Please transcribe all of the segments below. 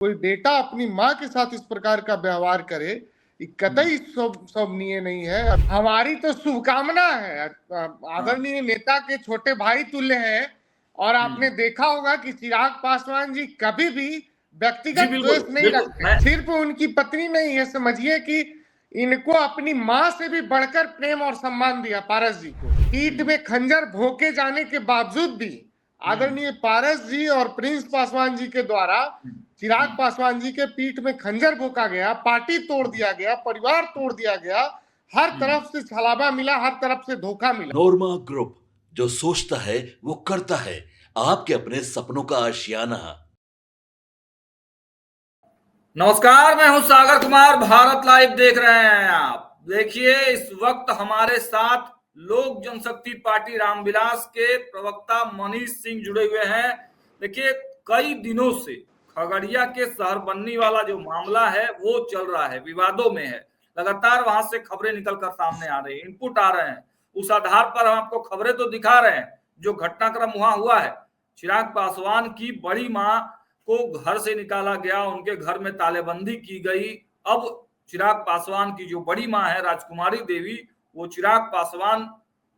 कोई बेटा अपनी माँ के साथ इस प्रकार का व्यवहार करे, ये कतई शोभनीय नहीं है। हमारी तो शुभकामना है, आदरणीय नेता के छोटे भाई तुल्य है। और आपने देखा होगा कि चिराग पासवान जी कभी भी व्यक्तिगत द्वेष नहीं रखते। सिर्फ उनकी पत्नी नहीं, ये समझिए कि इनको अपनी माँ से भी बढ़कर प्रेम और सम्मान दिया पारस जी को। पीठ में खंजर भोंके जाने के बावजूद भी आदरणीय पारस जी और प्रिंस पासवान जी के द्वारा चिराग पासवान जी के पीठ में खंजर भोंका गया, पार्टी तोड़ दिया गया, परिवार तोड़ दिया गया, हर तरफ से छलावा मिला, हर तरफ से धोखा मिला। नोरमा ग्रुप, जो सोचता है वो करता है, आपके अपने सपनों का आशियाना। नमस्कार, मैं हूं सागर कुमार। भारत लाइव देख रहे हैं आप। देखिए, इस वक्त हमारे साथ लोक जनशक्ति पार्टी रामविलास के प्रवक्ता मनीष सिंह जुड़े हुए हैं। देखिए, कई दिनों से खगड़िया के शहरबन्नी वाला जो मामला है वो चल रहा है, विवादों में है। लगातार वहां से खबरें निकलकर सामने आ रही हैं, इनपुट आ रहे हैं। उस आधार पर हम आपको खबरें तो दिखा रहे हैं जो घटनाक्रम वहां हुआ है। चिराग पासवान की बड़ी मां को घर से निकाला गया, उनके घर में तालेबंदी की गई। अब चिराग पासवान की जो बड़ी मां है राजकुमारी देवी, वो चिराग पासवान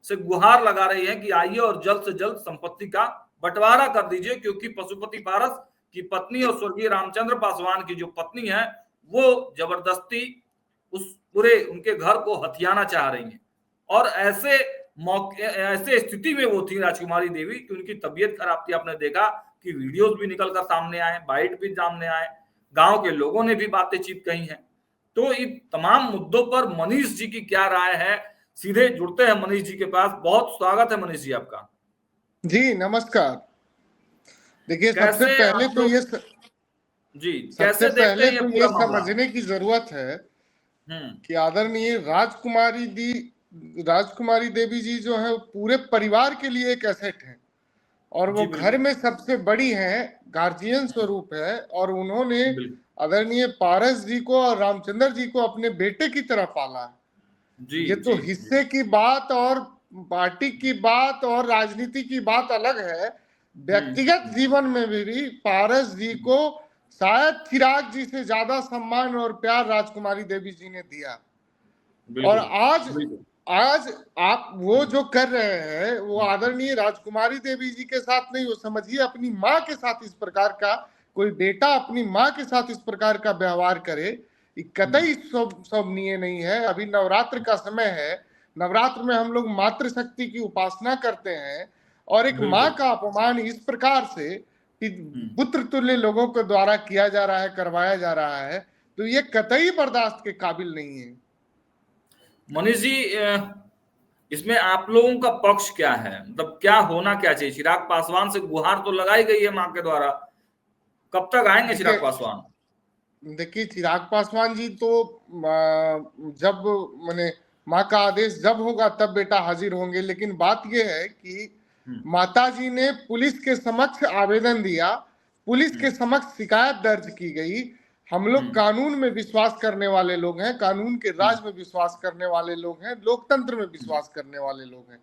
से गुहार लगा रही है कि आइए और जल्द से जल्द संपत्ति का बंटवारा कर दीजिए, क्योंकि पशुपति पारस की पत्नी और स्वर्गीय रामचंद्र पासवान की जो पत्नी है वो जबरदस्ती उस पूरे उनके घर को हथियाना चाह रही है। और ऐसे स्थिति में वो थी राजकुमारी देवी कि उनकी तबीयत खराब थी। आपने देखा कि वीडियोस भी निकलकर सामने आए, बाइट भी सामने आए, गांव के लोगों ने भी बातें कही हैं। तो इन तमाम मुद्दों पर मनीष जी की क्या राय है, सीधे जुड़ते हैं मनीष जी के पास। बहुत स्वागत है मनीष जी आपका। जी नमस्कार। देखिए, सबसे पहले तो ये समझने की जरूरत है कि आदरणीय राजकुमारी देवी जी जो है पूरे परिवार के लिए एक एसेट है, और वो घर में सबसे बड़ी है, गार्जियन स्वरूप है। और उन्होंने आदरणीय पारस जी को और रामचंद्र जी को अपने बेटे की तरह पाला है। ये तो हिस्से की बात और पार्टी की बात और राजनीति की बात अलग है। व्यक्तिगत जीवन में भी पारस जी को शायद चिराग जी से ज्यादा सम्मान और प्यार राजकुमारी देवी जी ने दिया। और आज आप वो जो कर रहे हैं वो आदरणीय राजकुमारी देवी जी के साथ नहीं, वो समझिए अपनी माँ के साथ इस प्रकार का, कोई बेटा अपनी माँ के साथ इस प्रकार का व्यवहार करे, ये कतई शोभनीय नहीं है। अभी नवरात्र का समय है, नवरात्र में हम लोग मातृशक्ति की उपासना करते हैं, और एक माँ का अपमान इस प्रकार से पुत्र तुल्य लोगों के द्वारा किया जा रहा है, करवाया जा रहा है, तो ये कतई बर्दाश्त के काबिल नहीं है। मनीष जी, इसमें आप लोगों का पक्ष क्या है? मतलब क्या होना क्या चाहिए? चिराग पासवान से गुहार तो लगाई गई है मां के द्वारा, कब तक आएंगे चिराग पासवान? देखिए, चिराग पासवान जी तो जब मैंने माँ का आदेश जब होगा तब बेटा हाजिर होंगे। लेकिन बात यह है कि माता जी ने पुलिस के समक्ष आवेदन दिया, पुलिस के समक्ष शिकायत दर्ज की गई। हम लोग कानून में विश्वास करने वाले लोग हैं, कानून के राज में विश्वास करने वाले लोग हैं, लोकतंत्र में विश्वास करने वाले लोग हैं।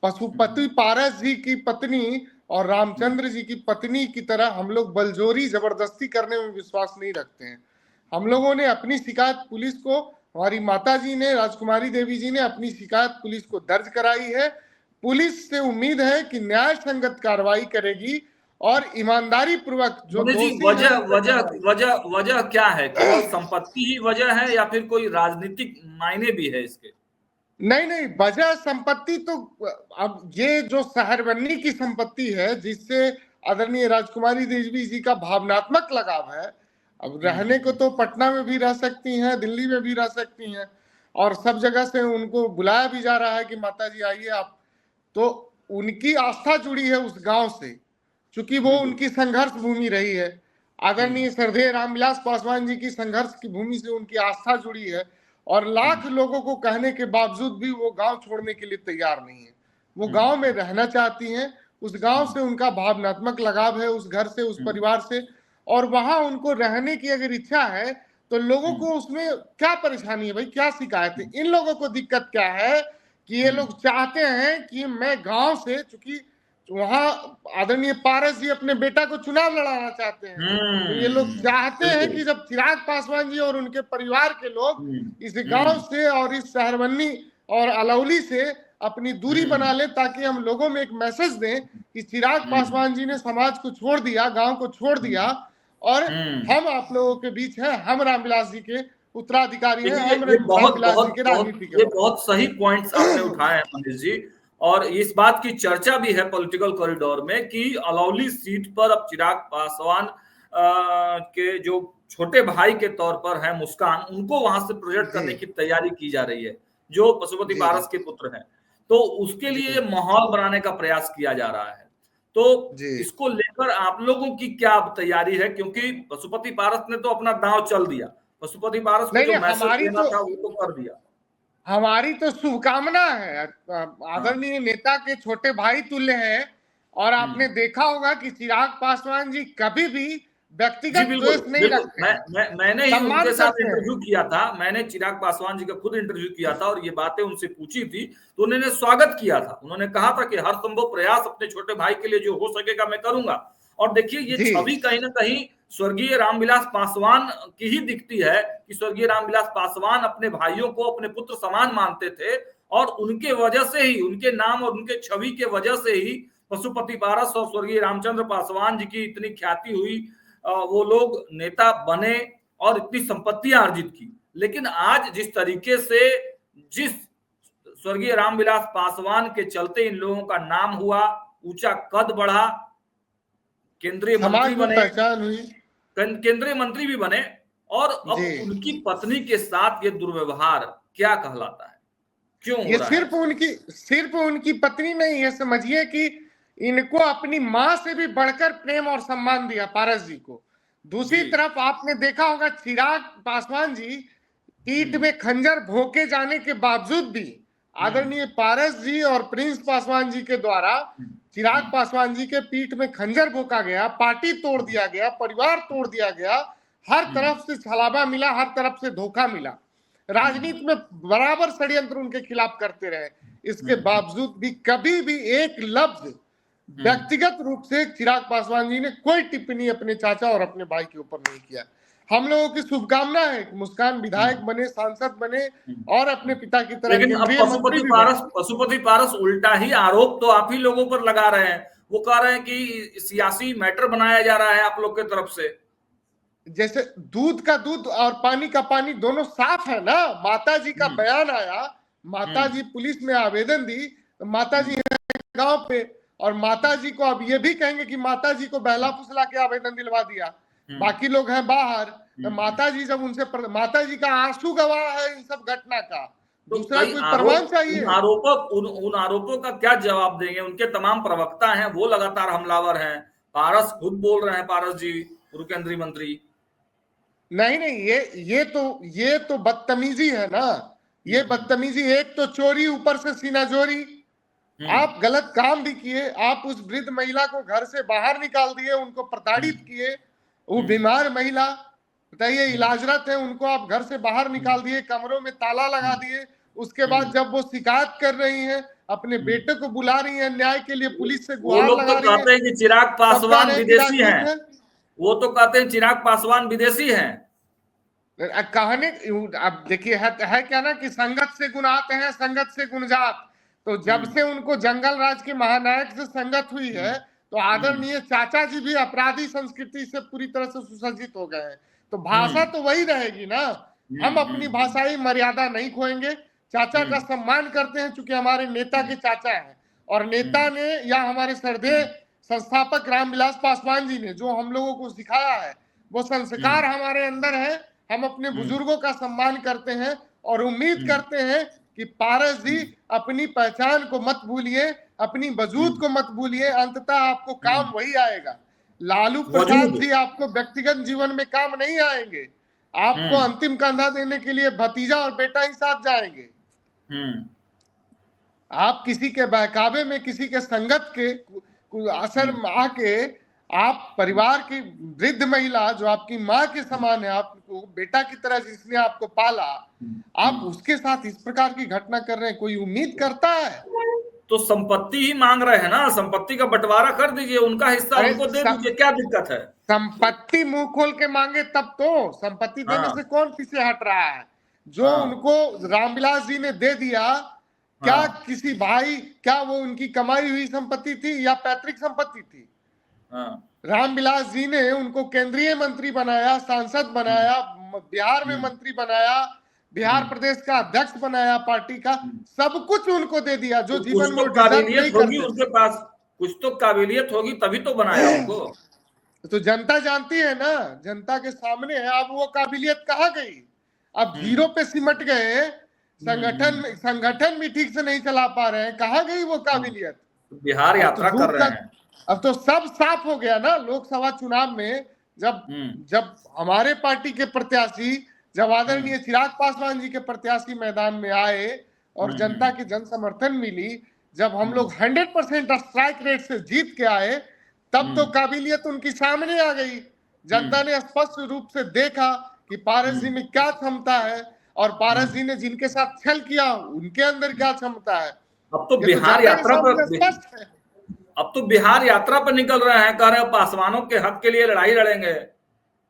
पशुपति पारस जी की पत्नी और रामचंद्र जी की पत्नी की तरह हम लोग बलजोरी जबरदस्ती करने में विश्वास नहीं रखते हैं। हम लोगों ने अपनी शिकायत पुलिस को, हमारी माता जी ने, राजकुमारी देवी जी ने अपनी शिकायत पुलिस को दर्ज कराई है। पुलिस से उम्मीद है कि न्याय संगत कार्रवाई करेगी और ईमानदारी पूर्वक जो वजह क्या है? केवल संपत्ति ही वजह है या फिर कोई राजनीतिक मायने भी है इसके? नहीं, वजह संपत्ति तो, अब ये जो शहरबन्नी की संपत्ति है जिससे आदरणीय राजकुमारी देवी जी का भावनात्मक लगाव है, अब रहने को तो पटना में भी रह सकती हैं, दिल्ली में भी रह सकती हैं, और सब जगह से उनको बुलाया भी जा रहा है कि माता जी आइए आप। तो उनकी आस्था जुड़ी है उस गांव से, क्योंकि वो उनकी संघर्ष भूमि रही है। आदरणीय श्रद्धेय रामविलास पासवान जी की संघर्ष की भूमि से उनकी आस्था जुड़ी है, और लाख लोगों को कहने के बावजूद भी वो गांव छोड़ने के लिए तैयार नहीं है। वो गांव में रहना चाहती हैं, उस गांव से उनका भावनात्मक लगाव है, उस घर से, उस परिवार से, और वहां उनको रहने की अगर इच्छा है तो लोगों को उसमें क्या परेशानी है भाई, क्या शिकायत है? इन लोगों को दिक्कत क्या है कि ये लोग चाहते हैं कि मैं गांव से, वहां आदरणीय पारस जी अपने बेटा को चुनाव लड़ाना चाहते हैं। तो ये लोग चाहते हैं कि जब चिराग पासवान जी और उनके परिवार के लोग इस गांव से और इस शहरबन्नी और अलौली से अपनी दूरी बना ले, ताकि हम लोगों में एक मैसेज दें कि चिराग पासवान जी ने समाज को छोड़ दिया, गांव को छोड़ दिया, और हम आप लोगों के बीच हैं, हम रामविलास जी के उत्तराधिकारी हैं, हम रामविलास जी के राजनीति के। ये बहुत सही पॉइंट्स आपने उठाए हैं मनीष जी, और इस बात की चर्चा भी है पॉलिटिकल कॉरिडोर में कि अलौली सीट पर अब चिराग पासवान के जो छोटे भाई के तौर पर है मुस्कान, उनको वहां से प्रोजेक्ट करने की तैयारी की जा रही है, जो पशुपति पारस के पुत्र हैं। तो उसके लिए माहौल बनाने का प्रयास किया जा रहा है। तो इसको लेकर आप लोगों की क्या तैयारी है? क्योंकि पशुपति पारस ने तो अपना दांव चल दिया, पशुपति पारस को जो मैसेज देना था वो तो कर दिया। हमारी तो शुभकामना है, आदरणीय नेता के छोटे भाई तुल्य है, और आपने देखा होगा कि चिराग पासवान जी कभी भी व्यक्तिगत द्वेष नहीं रखते। मैंने ही उनके साथ इंटरव्यू किया था, मैंने चिराग पासवान जी का खुद इंटरव्यू किया था और ये बातें उनसे पूछी थी, तो उन्होंने स्वागत किया था। उन्होंने कहा था कि हर संभव प्रयास अपने छोटे भाई के लिए जो हो सकेगा मैं करूंगा। और देखिए ये छवि कहीं ना कहीं स्वर्गीय रामविलास पासवान की ही दिखती है कि स्वर्गीय रामविलास पासवान अपने भाइयों को अपने पुत्र समान मानते थे, और उनके वजह से ही, उनके नाम और उनके छवि के वजह से ही पशुपति पारस और स्वर्गीय रामचंद्र पासवान जी की इतनी ख्याति हुई, वो लोग नेता बने और इतनी संपत्तियां अर्जित की। लेकिन आज जिस तरीके से, जिस स्वर्गीय रामविलास पासवान के चलते इन लोगों का नाम हुआ, ऊंचा कद बढ़ा, केंद्रीय मंत्री बने, पहचान हुई, केंद्रीय मंत्री भी बने, और अब उनकी पत्नी के साथ ये दुर्व्यवहार क्या कहलाता है? क्यों ये सिर्फ उनकी पत्नी नहीं है, समझिए कि इनको अपनी मां से भी बढ़कर प्रेम और सम्मान दिया पारस जी को। दूसरी तरफ आपने देखा होगा चिराग पासवान जी पीठ में खंजर भोंके जाने के बावजूद भी आदरणीय पारस जी और प्रिंस पासवान जी के द्वारा चिराग पासवान जी के पीठ में खंजर भोंका गया, पार्टी तोड़ दिया गया, परिवार तोड़ दिया गया, हर तरफ से छलावा मिला, हर तरफ से धोखा मिला, राजनीति में बराबर षड्यंत्र उनके खिलाफ करते रहे। इसके बावजूद भी कभी भी एक लफ्ज व्यक्तिगत रूप से चिराग पासवान जी ने कोई टिप्पणी अपने चाचा और अपने भाई के ऊपर नहीं किया। हम लोगों की शुभकामना है कि मुस्कान विधायक बने, सांसद बने और अपने पिता की तरह। लेकिन अब पशुपति पारस उल्टा ही आरोप तो आप ही लोगों पर लगा रहे हैं। वो कह रहे हैं कि सियासी मैटर बनाया जा रहा है आप लोग की तरफ से। जैसे दूध का दूध और पानी का पानी दोनों साफ है ना। माता जी का बयान आया, माता जी पुलिस में आवेदन दी, तो माता जी गांव पे, और माता जी को अब ये भी कहेंगे कि माता जी को बहला फुसला के आवेदन दिलवा दिया, बाकी लोग हैं बाहर। तो माता जी जब उनसे, माता जी का आंसू गवाह है इन सब घटना का, दूसरा कोई प्रमाण चाहिए? उन आरोपों का क्या जवाब देंगे? उनके तमाम प्रवक्ता हैं, वो लगातार हमलावर हैं। पारस खुद बोल रहे हैं, पारस जी पूर्व केंद्रीय मंत्री। नहीं, ये तो बदतमीजी है ना, ये बदतमीजी। एक तो चोरी, ऊपर से सीनाजोरी। आप गलत काम भी किए, आप उस वृद्ध महिला को घर से बाहर निकाल दिए, उनको प्रताड़ित किए। वो बीमार महिला, बताइए इलाजरत है, उनको आप घर से बाहर निकाल दिए, कमरों में ताला लगा दिए। उसके बाद जब वो शिकायत कर रही हैं, अपने बेटे को बुला रही हैं न्याय के लिए, पुलिस से गुहार लगा रही हैं। कहते हैं कि चिराग पासवान विदेशी हैं, वो तो कहते हैं चिराग पासवान विदेशी हैं। कहने, अब देखिए है क्या ना कि संगत से गुण आते हैं, संगत से गुण जात। तो जब से उनको जंगल राज के महानायक से संगत हुई है, तो आदरणीय चाचा जी भी अपराधी संस्कृति से पूरी तरह से सुसज्जित हो गए हैं। तो भाषा तो वही रहेगी ना। हम अपनी भाषाई मर्यादा नहीं खोएंगे, चाचा का सम्मान करते हैं चूंकि हमारे नेता के चाचा हैं, और नेता ने या हमारे श्रद्धेय संस्थापक रामविलास पासवान जी ने जो हम लोगों को सिखाया है, वो संस्कार हमारे अंदर है। हम अपने बुजुर्गों का सम्मान करते हैं और उम्मीद करते हैं कि पारस जी अपनी पहचान को मत भूलिए, अपनी वजूद को मत भूलिए, अंततः आपको काम वही आएगा। लालू प्रसाद जी आपको व्यक्तिगत जीवन में काम नहीं आएंगे, आपको अंतिम कंधा देने के लिए भतीजा और बेटा ही साथ जाएंगे। आप किसी के बहकावे में, किसी के संगत के असर में आके, आप परिवार की वृद्ध महिला जो आपकी माँ के समान है, आपको बेटा की तरह जिसने आपको पाला, आप उसके साथ इस प्रकार की घटना कर रहे हैं। कोई उम्मीद करता है? तो संपत्ति ही मांग रहे हैं ना, संपत्ति का बंटवारा कर दीजिए, उनका हिस्सा उनको दे दीजिए, क्या दिक्कत है? संपत्ति मुंह खोल के मांगे तब तो, संपत्ति देने से कौन पीछे हट रहा है? जो उनको रामविलास जी ने दे दिया, क्या किसी भाई, क्या वो उनकी कमाई हुई संपत्ति थी या पैतृक संपत्ति थी? रामविलास जी ने उनको केंद्रीय मंत्री बनाया, सांसद बनाया, बिहार में मंत्री बनाया, बिहार प्रदेश का अध्यक्ष बनाया पार्टी का, सब कुछ उनको दे दिया जो जीवन में काबिलियत होगी उनके पास, कुछ तो काबिलियत होगी तभी तो बनाया उनको। तो जनता जानती है ना, जनता के सामने है। अब वो काबिलियत कहाँ गई? अब जीरो पे सिमट गए, संगठन भी ठीक से नहीं चला पा रहे हैं, कहाँ गई वो काबिलियत? बिहार यात्रा कर रहे हैं। अब तो सब साफ हो गया ना। लोकसभा चुनाव में जब हमारे पार्टी के प्रत्याशी, जब आदरणीय चिराग पासवान जी के प्रत्याशी मैदान में आए और जनता की जन समर्थन मिली, जब हम लोग 100% स्ट्राइक रेट से जीत के आए, तब तो काबिलियत उनकी सामने आ गई। जनता ने स्पष्ट रूप से देखा कि पारस जी में क्या क्षमता है और पारस जी ने जिनके साथ छल किया उनके अंदर क्या क्षमता है। अब तो बिहार यात्रा पर, अब तो बिहार यात्रा पर निकल रहे हैं, कह रहे हैं पासवानों के हक के लिए लड़ाई लड़ेंगे।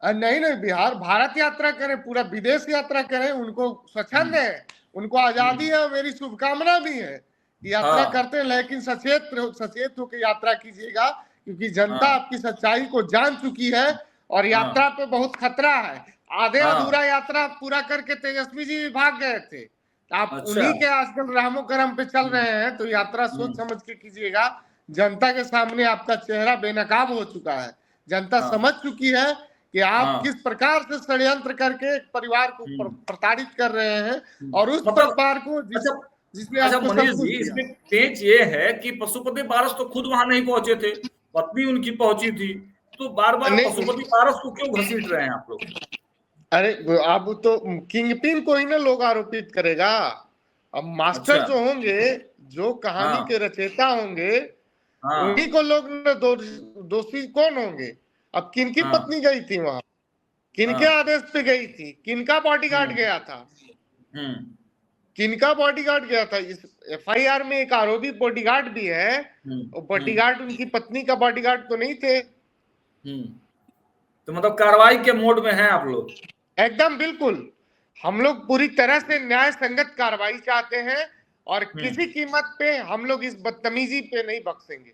नहीं नहीं, बिहार भारत यात्रा करें, पूरा विदेश यात्रा करें, उनको स्वच्छंद है, उनको आजादी है, मेरी शुभकामना भी है। यात्रा करते हैं, लेकिन सचेत होकर यात्रा कीजिएगा, क्योंकि जनता आपकी सच्चाई को जान चुकी है और यात्रा पे बहुत खतरा है। आधे अधूरा यात्रा पूरा करके तेजस्वी जी भी भाग गए थे। आप उन्हीं के आजकल रामो करम पे चल रहे हैं, तो यात्रा सोच समझ के कीजिएगा। जनता के सामने आपका चेहरा बेनकाब हो चुका है। जनता समझ चुकी है कि आप किस प्रकार से षड्यंत्र करके एक परिवार को प्रताड़ित कर रहे हैं और उस परिवार को जिसमें मनीष जी, इसमें पेच ये है कि पशुपति पारस तो खुद वहां नहीं पहुंचे थे, पत्नी उनकी पहुंची थी, तो बार बार पशुपति पारस को क्यों घसीट रहे हैं आप लोग? अरे अब तो किंगपिन को ही ना लोग आरोपित करेगा। अब मास्टर जो होंगे, जो कहानी के रचयिता होंगे, उन्हीं को लोग दोषी कौन होंगे? अब किनकी पत्नी गई थी वहां, किनके आदेश पे गई थी, किनका बॉडीगार्ड गया था, किनका बॉडीगार्ड गया था? इस एफआईआर में एक आरोपी बॉडीगार्ड भी है, और बॉडीगार्ड उनकी पत्नी का बॉडीगार्ड तो नहीं थे। तो मतलब कार्रवाई के मोड में हैं आप लोग? एकदम बिल्कुल, हम लोग पूरी तरह से न्याय संगत कार्रवाई चाहते हैं और किसी कीमत पे हम लोग इस बदतमीजी पे नहीं बख्शेंगे।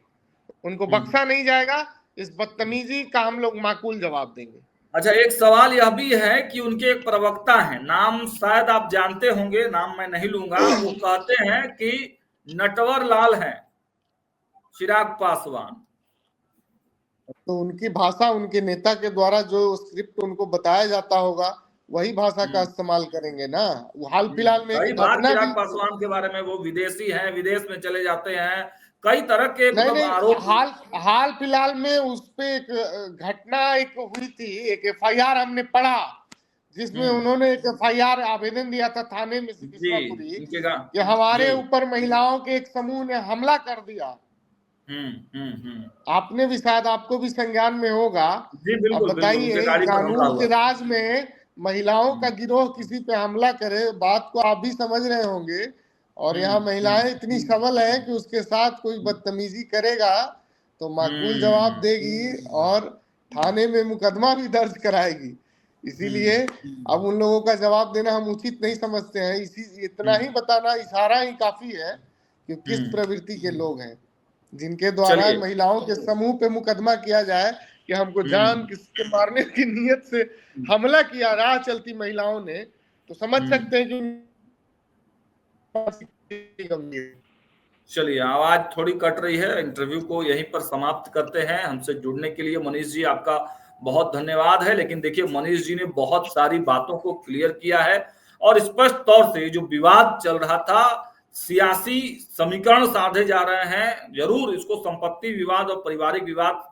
उनको बख्शा नहीं जाएगा। इस बदतमीजी का हम लोग माकूल जवाब देंगे। अच्छा, एक सवाल यह भी है कि उनके एक प्रवक्ता हैं, नाम शायद आप जानते होंगे, नाम मैं नहीं लूंगा, वो कहते हैं कि नटवर लाल हैं चिराग पासवान। तो उनकी भाषा उनके नेता के द्वारा जो स्क्रिप्ट उनको बताया जाता होगा, वही भाषा का इस्तेमाल करेंगे ना। हाल फिलहाल में चिराग पासवान के बारे में, वो विदेशी हैं, विदेश में चले जाते हैं, कई तरह के आरोप। हाल फिलहाल में उस पे एक घटना एक हुई थी, एक एफआईआर हमने पढ़ा, जिसमें उन्होंने एक एफआईआर आवेदन दिया था थाने में कि हमारे ऊपर महिलाओं के एक समूह ने हमला कर दिया। आपने भी शायद, आपको भी संज्ञान में होगा। अब बताइए, कानून के राज में महिलाओं का गिरोह किसी पे हमला करे, बात को आप भी समझ रहे होंगे। और यहाँ महिलाएं इतनी सबल हैं कि उसके साथ कोई बदतमीजी करेगा तो माकूल जवाब देगी और थाने में मुकदमा भी दर्ज कराएगी। इसीलिए अब उन लोगों का जवाब देना हम उचित नहीं समझते हैं। इतना ही बताना, इशारा ही काफी है कि किस प्रवृत्ति के लोग हैं जिनके द्वारा महिलाओं के समूह पे मुकदमा किया जाए कि हमको जान किसके मारने की नीयत से हमला किया राह चलती महिलाओं ने, तो समझ सकते हैं कि। चलिए, आवाज थोड़ी कट रही है, इंटरव्यू को यहीं पर समाप्त करते हैं। हमसे जुड़ने के लिए मनीष जी आपका बहुत धन्यवाद है। लेकिन देखिए, मनीष जी ने बहुत सारी बातों को क्लियर किया है और स्पष्ट तौर से जो विवाद चल रहा था, सियासी समीकरण साधे जा रहे हैं। जरूर इसको संपत्ति विवाद और पारिवारिक विवाद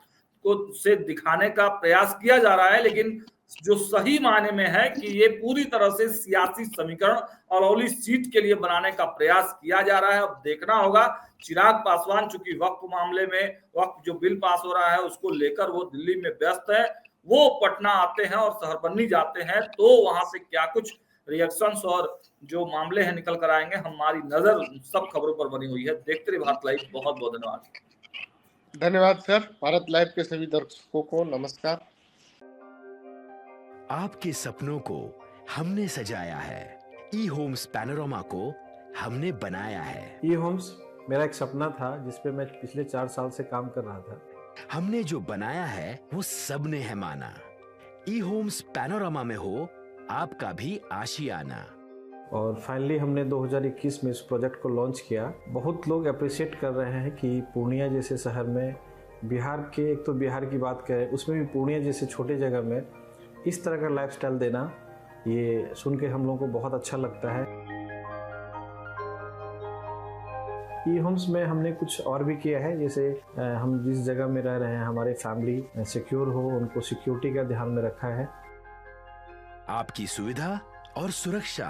को से दिखाने का प्रयास किया जा रहा है, लेकिन जो सही मायने में है कि ये पूरी तरह से सियासी समीकरण अलौली सीट के लिए बनाने का प्रयास किया जा रहा है। अब देखना होगा। चिराग पासवान चूंकि वक्फ मामले में, वक्फ जो बिल पास हो रहा है उसको लेकर वो दिल्ली में व्यस्त है, वो पटना आते हैं और शहरबन्नी जाते हैं, तो वहां से क्या कुछ रिएक्शंस और जो मामले हैं निकल कर आएंगे। हमारी नजर सब खबरों पर बनी हुई है। देखते रहिए भारत लाइव। बहुत बहुत धन्यवाद। धन्यवाद सर। भारत लाइव के सभी दर्शकों को नमस्कार। आपके सपनों को हमने सजाया है, ई होम्स पैनोरमा को हमने बनाया है। ई होम्स मेरा एक सपना था जिस पे मैं पिछले 4 साल से काम कर रहा था। हमने जो बनाया है वो सबने है माना। ई होम्स पैनोरमा में हो आपका भी आशियाना। और फाइनली हमने 2021 में इस प्रोजेक्ट को लॉन्च किया। बहुत लोग अप्रिशिएट कर रहे हैं कि पूर्णिया जैसे शहर में, बिहार के, एक तो बिहार की बात करें उसमें भी पूर्णिया जैसे छोटे जगह में इस तरह का लाइफस्टाइल देना, ये सुन के हम लोगों को बहुत अच्छा लगता है। ई होम्स में हमने कुछ और भी किया है, जैसे हम जिस जगह में रह रहे हैं हमारे फैमिली सिक्योर हो, उनको सिक्योरिटी का ध्यान में रखा है। आपकी सुविधा और सुरक्षा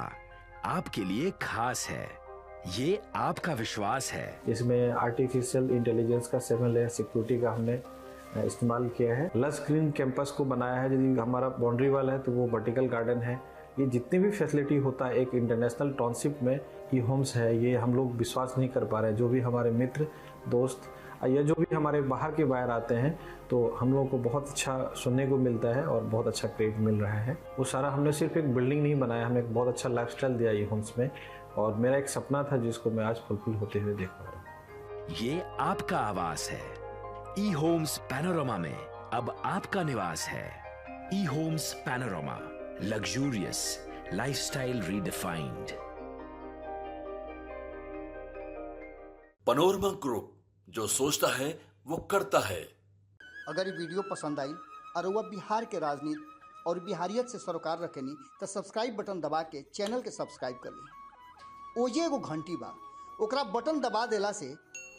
आपके लिए खास है, ये आपका विश्वास है। इसमें आर्टिफिशियल इंटेलिजेंस का 7 लेयर सिक्योरिटी का हमने इस्तेमाल किया है। लस ग्रीन कैंपस को बनाया है। यदि हमारा बाउंड्री वाल है तो वो वर्टिकल गार्डन है। ये जितनी भी फैसिलिटी होता है एक इंटरनेशनल टाउनशिप में ई होम्स है, ये हम लोग विश्वास नहीं कर पा रहे हैं। जो भी हमारे मित्र दोस्त या जो भी हमारे बाहर के बाहर आते हैं तो हम लोगों को बहुत अच्छा सुनने को मिलता है और बहुत अच्छा क्रेडिट मिल रहा है। वो सारा हमने सिर्फ एक बिल्डिंग नहीं बनाया, हमें एक बहुत अच्छा लाइफस्टाइल दिया ई होम्स में, और मेरा एक सपना था जिसको मैं आज फुलफिल होते हुए देख पा रहा हूँ। ये आपका आवास है। ई होम्स पैनोरमा में अब आपका निवास है। E Homes Panorama, luxurious lifestyle redefined. Panorama group, जो सोचता है वो करता है। अगर ये वीडियो पसंद आई और वह बिहार के राजनीति और बिहारियत से सरोकार रखेनी तो सब्सक्राइब बटन दबा के चैनल के सब्सक्राइब कर ली। ओजे एगो घंटी बा, ओकरा बटन दबा देला से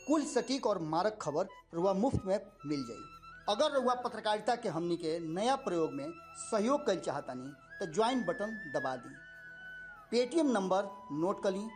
कुल सटीक और मारक खबर रुआ मुफ्त में मिल जाई। अगर रुआ पत्रकारिता के हमनी के नया प्रयोग में सहयोग कर चाहतानी तो ज्वाइन बटन दबा दी। पेटीएम नंबर नोट कर ली